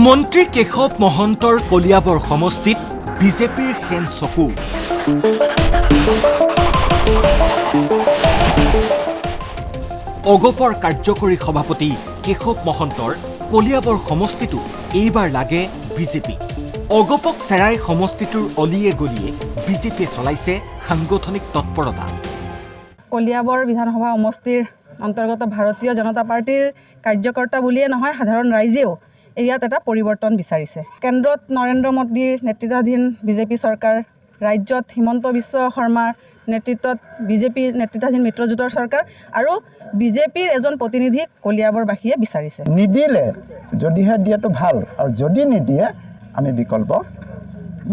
মন্ত্ৰী কেশৱ মহন্তৰ কলিয়াবৰ সমষ্টিত বিজেপিৰ খেন চকু। অগপৰ কাৰ্যকৰী সভাপতি কেশৱ মহন্তৰ কলিয়াবৰ সমষ্টিটো এইবাৰ লাগে বিজেপি। অগপক চেৰাই সমষ্টিটোৰ অলিয়ে গলিয়ে বিজেপিয়ে চলাইছে সাংগঠনিক তৎপৰতা। কলিয়াবৰ বিধানসভা সমষ্টিৰ অন্তৰ্গত ভাৰতীয় জনতা পাৰ্টিৰ কাৰ্যকৰ্তা বুলিয়ে নহয়, সাধাৰণ ৰাইজেও ইয়াত এটা পৰিৱৰ্তন বিচাৰিছে। কেন্দ্ৰত নৰেন্দ্ৰ মোদীৰ নেতৃত্বাধীন বিজেপি চৰকাৰ, ৰাজ্যত হিমন্ত বিশ্ব শৰ্মাৰ নেতৃত্বত বিজেপি নেতৃত্বাধীন মিত্ৰজোঁটৰ চৰকাৰ আৰু বিজেপিৰ এজন প্ৰতিনিধিক কলিয়াবৰবাসীয়ে বিচাৰিছে। নিদিলে যদিহে দিয়েতো ভাল, আৰু যদি নিদিয়ে আমি বিকল্প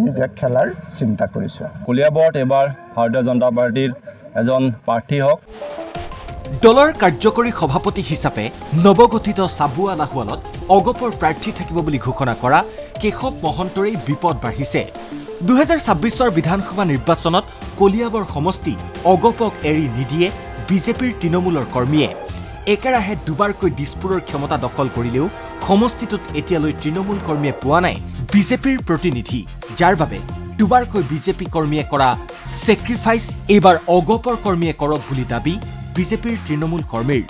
নিজে খেলাৰ চিন্তা কৰিছোঁ। কলিয়াবৰত এবাৰ ভাৰতীয় জনতা পাৰ্টিৰ এজন প্ৰাৰ্থী হওক। দলৰ কাৰ্যকৰী সভাপতি হিচাপে নৱগঠিত চাবুৱা লাহোৱালত অগপৰ প্ৰাৰ্থী থাকিব বুলি ঘোষণা কৰা কেশৱ মহন্তৰেই বিপদ বাঢ়িছে। 2026 বিধানসভা নিৰ্বাচনত কলিয়াবৰ সমষ্টি অগপক এৰি নিদিয়ে বিজেপিৰ তৃণমূলৰ কৰ্মীয়ে। একেৰাহে দুবাৰকৈ দিছপুৰৰ ক্ষমতা দখল কৰিলেও সমষ্টিটোত এতিয়ালৈ তৃণমূল কৰ্মীয়ে পোৱা নাই বিজেপিৰ প্ৰতিনিধি, যাৰ বাবে দুবাৰকৈ বিজেপি কৰ্মীয়ে কৰা ছেক্ৰিফাইচ এইবাৰ অগপৰ কৰ্মীয়ে কৰক বুলি দাবী বিজেপিৰ তৃণমূল কৰ্মীৰ।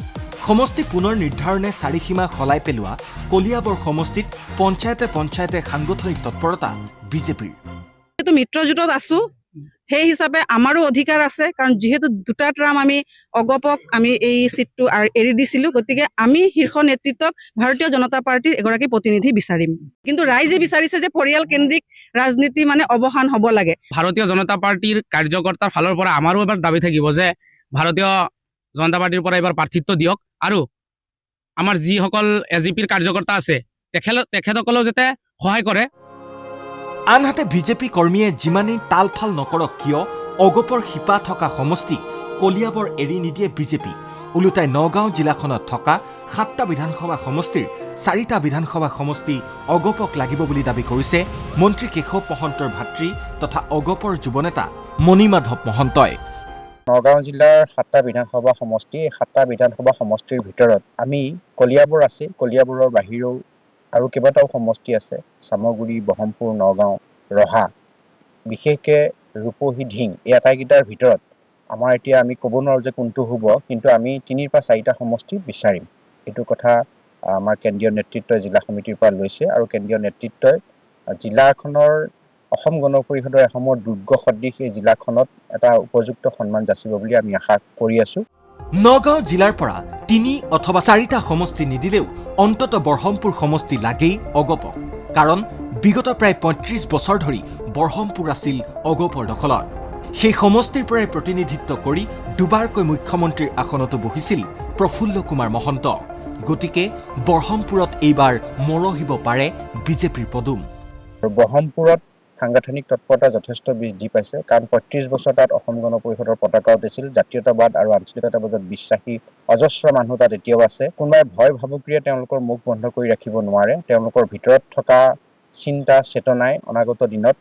সমষ্টি পুনৰ নিৰ্ধাৰণে চাৰিসীমা সলাই পেলোৱা কলিয়াবৰ সমষ্টিত পঞ্চায়তে সাংগঠনিক তৎপৰতা বিজেপিৰ। মিত্ৰজোঁটত আছো, সেই হিচাপে আমাৰো অধিকাৰ আছে, কাৰণ যিহেতু দুটা ট্ৰাম আমি অগপক আমি এই চিটটো এৰি দিছিলো, গতিকে আমি শীৰ্ষ নেতৃত্বক ভাৰতীয় জনতা পাৰ্টিৰ এগৰাকী প্ৰতিনিধি বিচাৰিম। কিন্তু ৰাইজে বিচাৰিছে যে পৰিয়াল কেন্দ্ৰিক ৰাজনীতি অৱসান হ'ব লাগে। ভাৰতীয় জনতা পাৰ্টিৰ কাৰ্যকৰ্তাৰ ফালৰ পৰা আমাৰো এবাৰ দাবী থাকিব যে ভাৰতীয় জনতা পাৰ্টিৰ পৰা এবাৰ প্ৰাৰ্থিত্ব দিয়ক, আৰু আমাৰ যিসকল এজিপিৰ কাৰ্যকৰ্তা আছে তেখেতসকলেও যাতে সহায় কৰে। আনহাতে বিজেপি কৰ্মীয়ে যিমানেই তালফাল নকৰক কিয় অগপৰ শিপা থকা সমষ্টি কলিয়াবৰ এৰি নিদিয়ে বিজেপি। ওলোটাই নগাঁও জিলাখনত থকা 7টা বিধানসভা সমষ্টিৰ 4টা বিধানসভা সমষ্টি অগপক লাগিব বুলি দাবী কৰিছে মন্ত্ৰী কেশৱ মহন্তৰ ভাতৃ তথা অগপৰ যুৱনেতা মণিমাধৱ মহন্তই। নগাঁও জিলাৰ 7টা বিধানসভা সমষ্টি, এই 7টা বিধানসভা সমষ্টিৰ ভিতৰত আমি কলিয়াবৰ আছে, কলিয়াবৰৰ বাহিৰেও আৰু কেইবাটাও সমষ্টি আছে, চামগুৰি, বহমপুৰ, নগাঁও, ৰহা, বিশেষকৈ ৰূপহী, ঢিং, এই আটাইকেইটাৰ ভিতৰত আমাৰ এতিয়া আমি ক'ব নোৱাৰোঁ যে কোনটো হ'ব, কিন্তু আমি 3 পৰা 4টা সমষ্টি বিচাৰিম। এইটো কথা আমাৰ কেন্দ্ৰীয় নেতৃত্বই জিলা সমিতিৰ পৰা লৈছে, আৰু কেন্দ্ৰীয় নেতৃত্বই জিলাখনৰ অসম গণ পৰিষদৰ এসময়ৰ দুৰ্গ সদৃশ এই জিলাখনত এটা উপযুক্ত সন্মান যাচিব বুলি আমি আশা কৰি আছোঁ। নগাঁও জিলাৰ পৰা 3 অথবা 4টা সমষ্টি নিদিলেও অন্তত বৰহমপুৰ সমষ্টি লাগেই অগপক, কাৰণ বিগত প্ৰায় 35 বছৰ ধৰি বৰহমপুৰ আছিল অগপৰ দখলত। সেই সমষ্টিৰ পৰাই প্ৰতিনিধিত্ব কৰি দুবাৰকৈ মুখ্যমন্ত্ৰীৰ আসনতো বহিছিল প্ৰফুল্ল কুমাৰ মহন্ত। গতিকে বৰহমপুৰত এইবাৰ মৰহিব পাৰে বিজেপিৰ পদুম। বৰহমপুৰত সাংগঠনিক তৎপৰতা যথেষ্ট বৃদ্ধি পাইছে, কাৰণ 35 বছৰ তাত অসম গণ পৰিষদৰ পতাকা উঠিছিল। জাতীয়তাবাদ আৰু আঞ্চলিকতাবাদত বিশ্বাসী অজস্ৰ মানুহ তাত এতিয়াও আছে। কোনোবাই ভয় ভাবুকিৰে তেওঁলোকৰ মুখ বন্ধ কৰি ৰাখিব নোৱাৰে। তেওঁলোকৰ ভিতৰত থকা চিন্তা চেতনাই অনাগত দিনত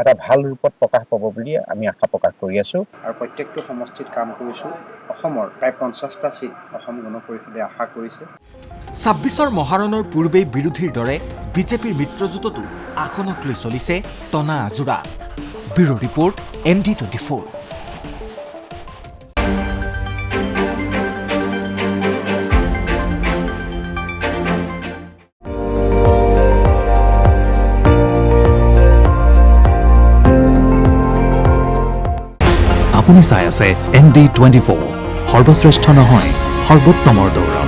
এটা ভাল ৰূপত প্ৰকাশ পাব বুলি আমি আশা প্ৰকাশ কৰি আছোঁ, আৰু প্ৰত্যেকটো সমষ্টিত কাম কৰিছোঁ। অসমৰ প্ৰায় 50টা চিট অসম গণ পৰিষদে আশা কৰিছে। 26 মহাৰণৰ পূৰ্বেই বিৰোধীৰ দৰে বিজেপিৰ মিত্ৰজোঁটতো আসনক লৈ চলিছে টনা আজোৰা। Bureau report ND24। আপুনি চাই আছে ND24, সৰ্বশ্ৰেষ্ঠ নহয় সৰ্বোত্তমৰ দৌৰ।